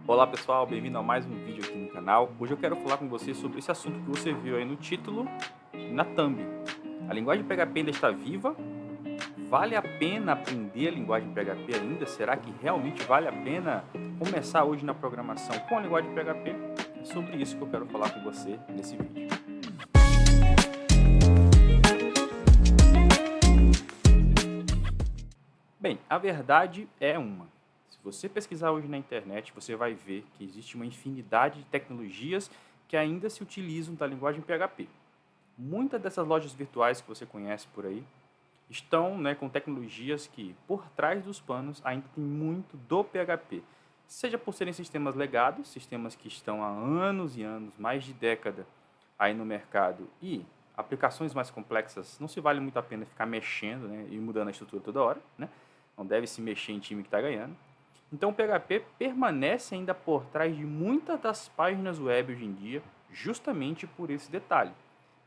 Olá pessoal, bem-vindo a mais um vídeo aqui no canal. Hoje eu quero falar com você sobre esse assunto que você viu aí no título e na thumb. A linguagem PHP ainda está viva? Vale a pena aprender a linguagem PHP ainda? Será que realmente vale a pena começar hoje na programação com a linguagem PHP? É sobre isso que eu quero falar com você nesse vídeo. Bem, a verdade é uma. Se você pesquisar hoje na internet, você vai ver que existe uma infinidade de tecnologias que ainda se utilizam da linguagem PHP. Muitas dessas lojas virtuais que você conhece por aí estão, com tecnologias que, por trás dos panos, ainda tem muito do PHP. Seja por serem sistemas legados, sistemas que estão há anos e anos, mais de década aí no mercado, e aplicações mais complexas, não se vale muito a pena ficar mexendo, e mudando a estrutura toda hora, né? Não deve se mexer em time que está ganhando. Então o PHP permanece ainda por trás de muitas das páginas web hoje em dia, justamente por esse detalhe,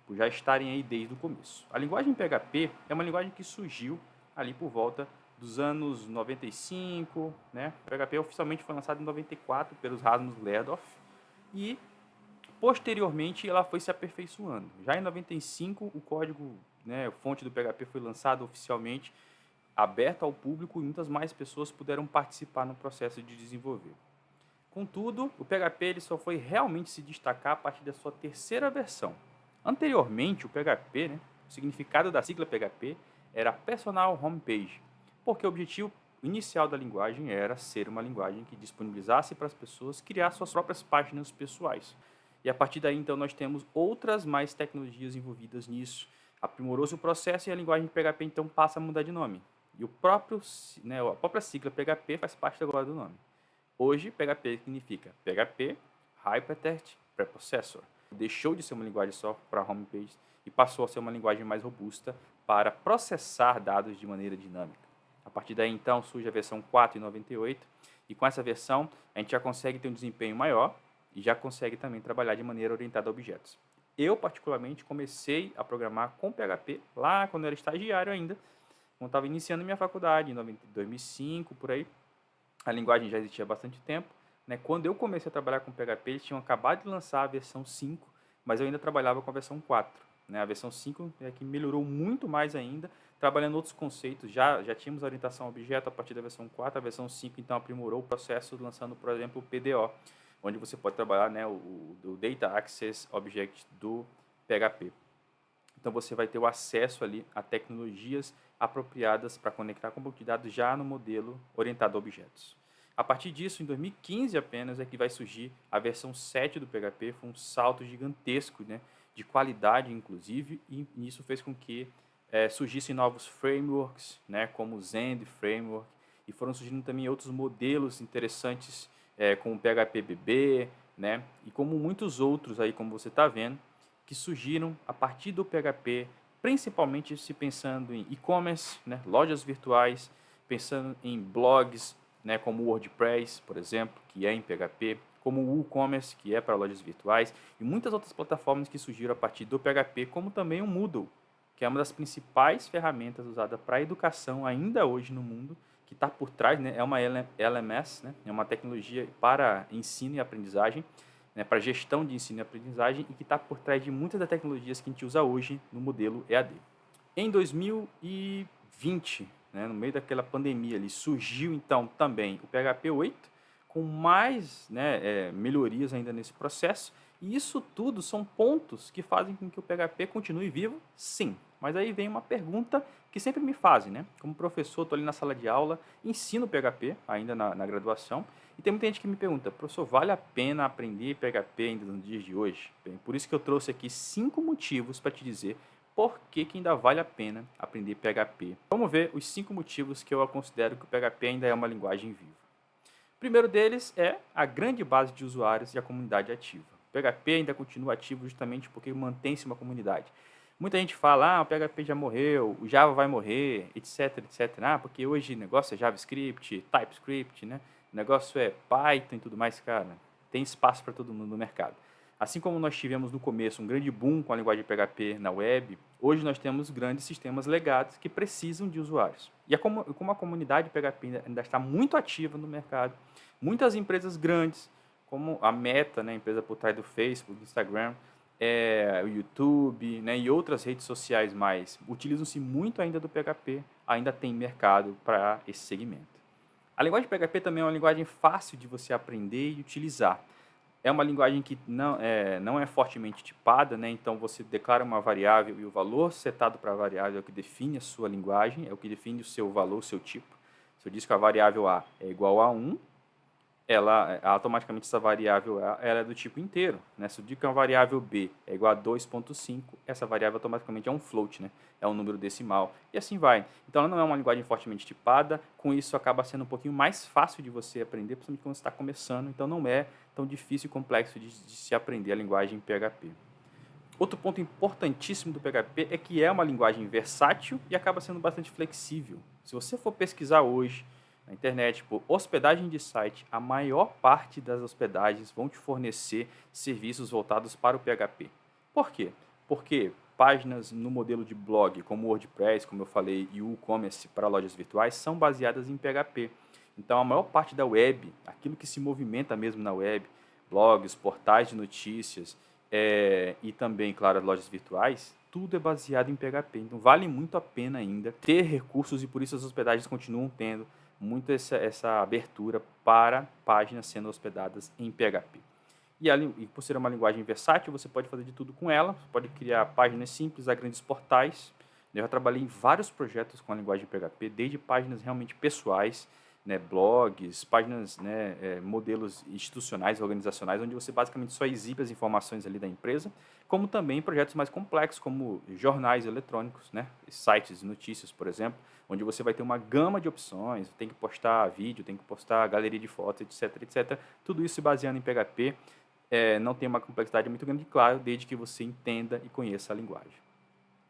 por já estarem aí desde o começo. A linguagem PHP é uma linguagem que surgiu ali por volta dos anos 95, né? O PHP oficialmente foi lançado em 94 pelos Rasmus Lerdorf e posteriormente ela foi se aperfeiçoando. Já em 95 o código, a fonte do PHP foi lançado oficialmente, aberto ao público e muitas mais pessoas puderam participar no processo de desenvolver. Contudo, o PHP ele só foi realmente se destacar a partir da sua terceira versão. Anteriormente, o PHP, o significado da sigla PHP era Personal Homepage, porque o objetivo inicial da linguagem era ser uma linguagem que disponibilizasse para as pessoas criar suas próprias páginas pessoais. E a partir daí, então, nós temos outras mais tecnologias envolvidas nisso. Aprimorou-se o processo e a linguagem PHP, então, passa a mudar de nome. E a própria sigla PHP faz parte agora do nome. Hoje, PHP significa PHP Hypertext Preprocessor. Deixou de ser uma linguagem só para homepage e passou a ser uma linguagem mais robusta para processar dados de maneira dinâmica. A partir daí, então, surge a versão 4.98 e com essa versão a gente já consegue ter um desempenho maior e já consegue também trabalhar de maneira orientada a objetos. Eu, particularmente, comecei a programar com PHP lá quando eu era estagiário ainda, quando estava iniciando minha faculdade, em 2005, por aí. A linguagem já existia há bastante tempo. Quando eu comecei a trabalhar com PHP, eles tinham acabado de lançar a versão 5, mas eu ainda trabalhava com a versão 4. A versão 5 é que melhorou muito mais ainda, trabalhando outros conceitos. Já tínhamos orientação a objeto a partir da versão 4, a versão 5 então aprimorou o processo, lançando, por exemplo, o PDO, onde você pode trabalhar o Data Access Object do PHP. Então você vai ter o acesso ali a tecnologias apropriadas para conectar com o banco de dados já no modelo orientado a objetos. A partir disso, em 2015 apenas, é que vai surgir a versão 7 do PHP, foi um salto gigantesco, de qualidade inclusive, e isso fez com que surgissem novos frameworks, como o Zend Framework, e foram surgindo também outros modelos interessantes, como o PHP BB, e como muitos outros aí, como você está vendo, que surgiram a partir do PHP, principalmente se pensando em e-commerce, lojas virtuais, pensando em blogs, como o WordPress, por exemplo, que é em PHP, como o WooCommerce, que é para lojas virtuais, e muitas outras plataformas que surgiram a partir do PHP, como também o Moodle, que é uma das principais ferramentas usadas para a educação ainda hoje no mundo, que está por trás, é uma LMS, é uma tecnologia para ensino e aprendizagem, para gestão de ensino e aprendizagem e que está por trás de muitas das tecnologias que a gente usa hoje no modelo EAD. Em 2020, no meio daquela pandemia ali, surgiu então também o PHP 8, com mais melhorias ainda nesse processo, e isso tudo são pontos que fazem com que o PHP continue vivo, sim. Mas aí vem uma pergunta que sempre me fazem, Como professor, estou ali na sala de aula, ensino PHP ainda na graduação, e tem muita gente que me pergunta, professor, vale a pena aprender PHP ainda nos dias de hoje? Bem, por isso que eu trouxe aqui 5 motivos para te dizer por que ainda vale a pena aprender PHP. Vamos ver os 5 motivos que eu considero que o PHP ainda é uma linguagem viva. O primeiro deles é a grande base de usuários e a comunidade ativa. O PHP ainda continua ativo justamente porque mantém-se uma comunidade. Muita gente fala, o PHP já morreu, o Java vai morrer, etc, etc. Porque hoje o negócio é JavaScript, TypeScript, O negócio é Python e tudo mais, cara. Tem espaço para todo mundo no mercado. Assim como nós tivemos no começo um grande boom com a linguagem PHP na web, Hoje nós temos grandes sistemas legados que precisam de usuários. E como a comunidade PHP ainda está muito ativa no mercado, muitas empresas grandes, como a Meta, né, a empresa por trás do Facebook, do Instagram, o YouTube, né, e outras redes sociais mais, utilizam-se muito ainda do PHP, ainda tem mercado para esse segmento. A linguagem PHP também é uma linguagem fácil de você aprender e utilizar. É uma linguagem que não é fortemente tipada, né? Então você declara uma variável e o valor setado para a variável é o que define a sua linguagem, é o que define o seu valor, o seu tipo. Se eu diz que a variável A é igual a 1, automaticamente essa variável A ela é do tipo inteiro, né? Se eu digo que uma variável B é igual a 2,5, essa variável automaticamente é um float, né? É um número decimal, e assim vai. Então ela não é uma linguagem fortemente tipada, com isso acaba sendo um pouquinho mais fácil de você aprender, principalmente quando você está começando, então não é tão difícil e complexo de se aprender a linguagem PHP. Outro ponto importantíssimo do PHP é que é uma linguagem versátil e acaba sendo bastante flexível. Se você for pesquisar hoje na internet por hospedagem de site, a maior parte das hospedagens vão te fornecer serviços voltados para o PHP. Por quê? Porque páginas no modelo de blog, como o WordPress, como eu falei, e o e-commerce para lojas virtuais, são baseadas em PHP. Então, a maior parte da web, aquilo que se movimenta mesmo na web, blogs, portais de notícias, e também, claro, as lojas virtuais, tudo é baseado em PHP. Então, vale muito a pena ainda ter recursos e por isso as hospedagens continuam tendo muito essa abertura para páginas sendo hospedadas em PHP. E por ser uma linguagem versátil, você pode fazer de tudo com ela. Você pode criar páginas simples a grandes portais. Eu já trabalhei em vários projetos com a linguagem PHP, desde páginas realmente pessoais, né, blogs, páginas, né, modelos institucionais, organizacionais, onde você basicamente só exibe as informações ali da empresa, como também projetos mais complexos, como jornais eletrônicos, né, sites de notícias, por exemplo, onde você vai ter uma gama de opções, tem que postar vídeo, tem que postar galeria de fotos, etc, etc. Tudo isso se baseando em PHP, não tem uma complexidade muito grande, claro, desde que você entenda e conheça a linguagem.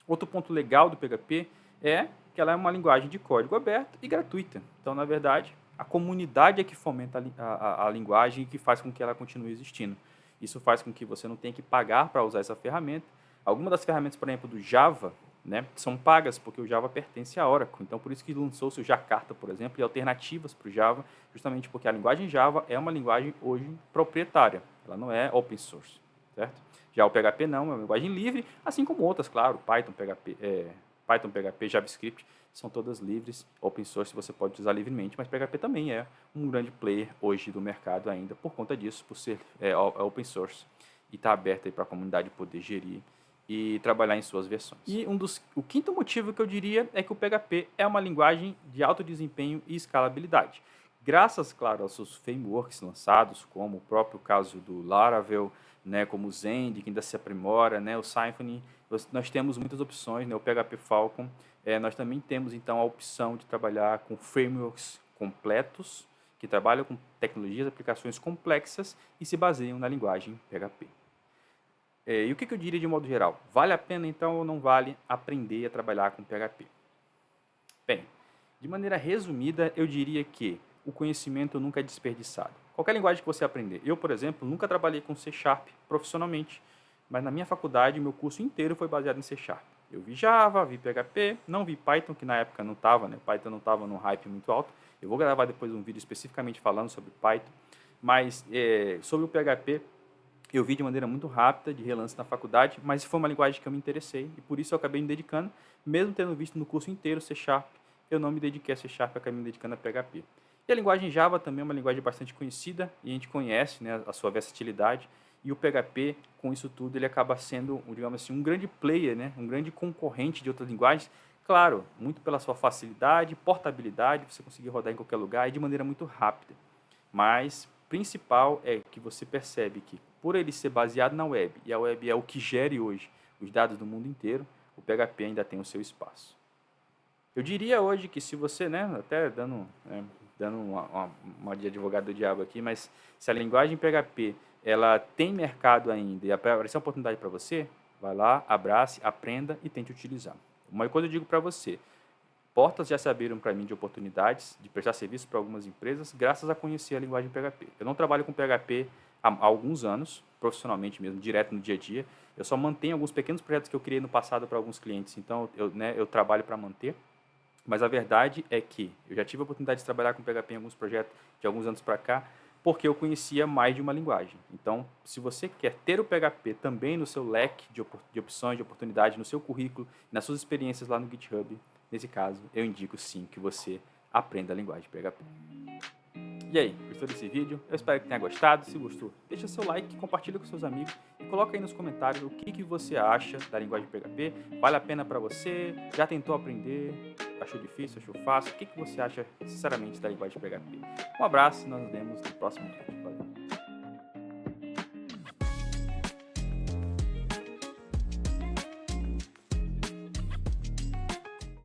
Outro ponto legal do PHP é que ela é uma linguagem de código aberto e gratuita. Então, na verdade, a comunidade é que fomenta a linguagem e que faz com que ela continue existindo. Isso faz com que você não tenha que pagar para usar essa ferramenta. Algumas das ferramentas, por exemplo, do Java, né, são pagas, porque o Java pertence à Oracle. Então, por isso que lançou-se o Jakarta, por exemplo, e alternativas para o Java, justamente porque a linguagem Java é uma linguagem hoje proprietária. Ela não é open source, certo? Já o PHP não, é uma linguagem livre, assim como outras, claro, Python, PHP, JavaScript, são todas livres, open source, você pode usar livremente, mas PHP também é um grande player hoje do mercado ainda, por conta disso, por ser open source e está aberto para a comunidade poder gerir e trabalhar em suas versões. E o quinto motivo que eu diria é que o PHP é uma linguagem de alto desempenho e escalabilidade. Graças, claro, aos seus frameworks lançados, como o próprio caso do Laravel, né, como o Zend, que ainda se aprimora, né, o Symfony, nós temos muitas opções, né, o PHP Falcon, nós também temos então a opção de trabalhar com frameworks completos, que trabalham com tecnologias, aplicações complexas e se baseiam na linguagem PHP. E o que eu diria de modo geral? Vale a pena então ou não vale aprender a trabalhar com PHP? Bem, de maneira resumida, eu diria que o conhecimento nunca é desperdiçado. Qualquer linguagem que você aprender. Eu, por exemplo, nunca trabalhei com C# profissionalmente, mas na minha faculdade, meu curso inteiro foi baseado em C#. Eu vi Java, vi PHP, não vi Python, que na época não estava, né? Python não estava num hype muito alto. Eu vou gravar depois um vídeo especificamente falando sobre Python, mas sobre o PHP, eu vi de maneira muito rápida, de relance na faculdade, mas foi uma linguagem que eu me interessei e por isso eu acabei me dedicando, mesmo tendo visto no curso inteiro C#, eu não me dediquei a C#, eu acabei me dedicando a PHP. E a linguagem Java também é uma linguagem bastante conhecida e a gente conhece, né, a sua versatilidade, e o PHP, com isso tudo, ele acaba sendo, digamos assim, um grande player, né, um grande concorrente de outras linguagens, claro, muito pela sua facilidade, portabilidade, você conseguir rodar em qualquer lugar e de maneira muito rápida. Mas principal é que você percebe que, por ele ser baseado na web, e a web é o que gere hoje os dados do mundo inteiro, o PHP ainda tem o seu espaço. Eu diria hoje que se você, né, até dando uma de advogado do diabo aqui, mas se a linguagem PHP ela tem mercado ainda e aparecer uma oportunidade para você, vai lá, abrace, aprenda e tente utilizar. Uma coisa eu digo para você, portas já se abriram para mim de oportunidades de prestar serviço para algumas empresas graças a conhecer a linguagem PHP. Eu não trabalho com PHP há alguns anos, profissionalmente mesmo, direto no dia a dia. Eu só mantenho alguns pequenos projetos que eu criei no passado para alguns clientes, então eu trabalho para manter. Mas a verdade é que eu já tive a oportunidade de trabalhar com PHP em alguns projetos de alguns anos para cá, porque eu conhecia mais de uma linguagem. Então, se você quer ter o PHP também no seu leque de opções, de oportunidade, no seu currículo, nas suas experiências lá no GitHub, nesse caso, eu indico sim que você aprenda a linguagem PHP. E aí, gostou desse vídeo? Eu espero que tenha gostado. Se gostou, deixa seu like, compartilha com seus amigos e coloca aí nos comentários o que você acha da linguagem PHP. Vale a pena para você? Já tentou aprender? Achou difícil? Achou fácil? O que você acha, sinceramente, da linguagem PHP? Um abraço e nós nos vemos no próximo vídeo. Valeu!